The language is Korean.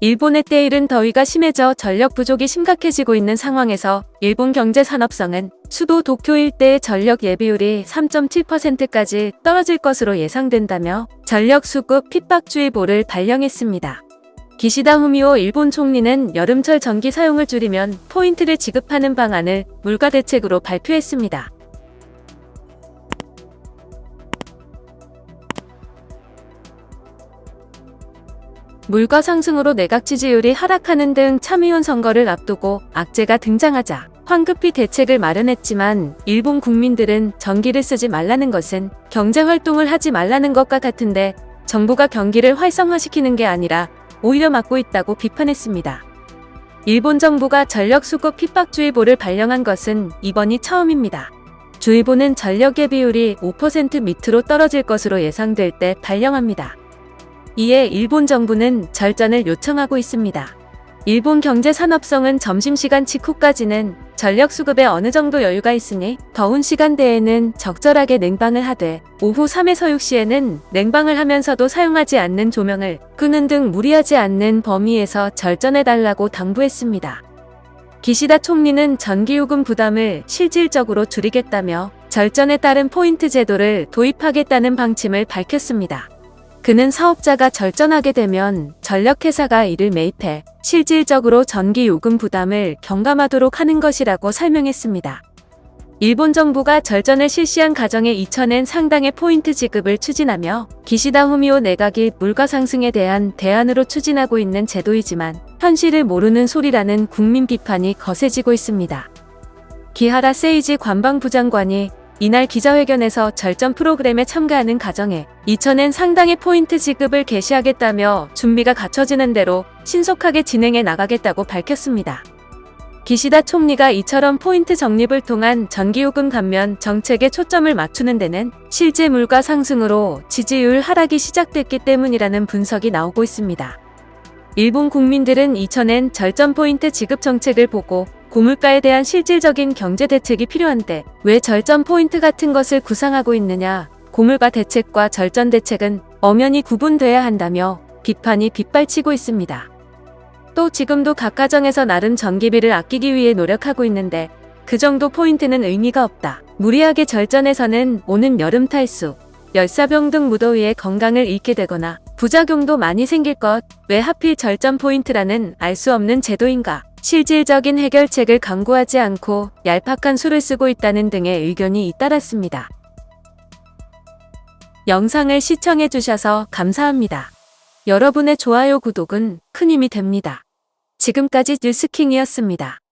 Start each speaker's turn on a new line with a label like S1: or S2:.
S1: 일본의 때이른 더위가 심해져 전력 부족이 심각해지고 있는 상황에서 일본 경제산업성은 수도 도쿄 일대의 전력 예비율이 3.7%까지 떨어질 것으로 예상된다며 전력 수급 핍박주의보를 발령했습니다. 기시다 후미오 일본 총리는 여름철 전기 사용을 줄이면 포인트를 지급하는 방안을 물가 대책으로 발표했습니다. 물가 상승으로 내각 지지율이 하락하는 등 참의원 선거를 앞두고 악재가 등장하자 황급히 대책을 마련했지만 일본 국민들은 전기를 쓰지 말라는 것은 경제활동을 하지 말라는 것과 같은데 정부가 경기를 활성화시키는 게 아니라 오히려 막고 있다고 비판했습니다. 일본 정부가 전력 수급 핍박주의보를 발령한 것은 이번이 처음입니다. 주의보는 전력 예비율이 5% 밑으로 떨어질 것으로 예상될 때 발령합니다. 이에 일본 정부는 절전을 요청하고 있습니다. 일본 경제산업성은 점심시간 직후까지는 전력 수급에 어느 정도 여유가 있으니 더운 시간대에는 적절하게 냉방을 하되 오후 3에서 6시에는 냉방을 하면서도 사용하지 않는 조명을 끄는 등 무리하지 않는 범위에서 절전해달라고 당부했습니다. 기시다 총리는 전기요금 부담을 실질적으로 줄이겠다며 절전에 따른 포인트 제도를 도입하겠다는 방침을 밝혔습니다. 그는 사업자가 절전하게 되면 전력회사가 이를 매입해 실질적으로 전기요금 부담을 경감하도록 하는 것이라고 설명했습니다. 일본 정부가 절전을 실시한 가정에 2,000엔 상당의 포인트 지급을 추진하며 기시다 후미오 내각이 물가 상승에 대한 대안으로 추진하고 있는 제도이지만 현실을 모르는 소리라는 국민 비판이 거세지고 있습니다. 기하라 세이지 관방부 장관이 이날 기자회견에서 절전 프로그램에 참가하는 가정에 2,000엔 상당의 포인트 지급을 개시하겠다며 준비가 갖춰지는 대로 신속하게 진행해 나가겠다고 밝혔습니다. 기시다 총리가 이처럼 포인트 적립을 통한 전기요금 감면 정책에 초점을 맞추는 데는 실제 물가 상승으로 지지율 하락이 시작됐기 때문이라는 분석이 나오고 있습니다. 일본 국민들은 2,000엔 절전 포인트 지급 정책을 보고 고물가에 대한 실질적인 경제 대책이 필요한데 왜 절전 포인트 같은 것을 구상하고 있느냐, 고물가 대책과 절전 대책은 엄연히 구분돼야 한다며 비판이 빗발치고 있습니다. 또 지금도 각 가정에서 나름 전기비를 아끼기 위해 노력하고 있는데 그 정도 포인트는 의미가 없다. 무리하게 절전해서는 오는 여름 탈수, 열사병 등 무더위에 건강을 잃게 되거나 부작용도 많이 생길 것, 왜 하필 절전 포인트라는 알 수 없는 제도인가. 실질적인 해결책을 강구하지 않고 얄팍한 수를 쓰고 있다는 등의 의견이 잇따랐습니다. 영상을 시청해주셔서 감사합니다. 여러분의 좋아요, 구독은 큰 힘이 됩니다. 지금까지 뉴스킹이었습니다.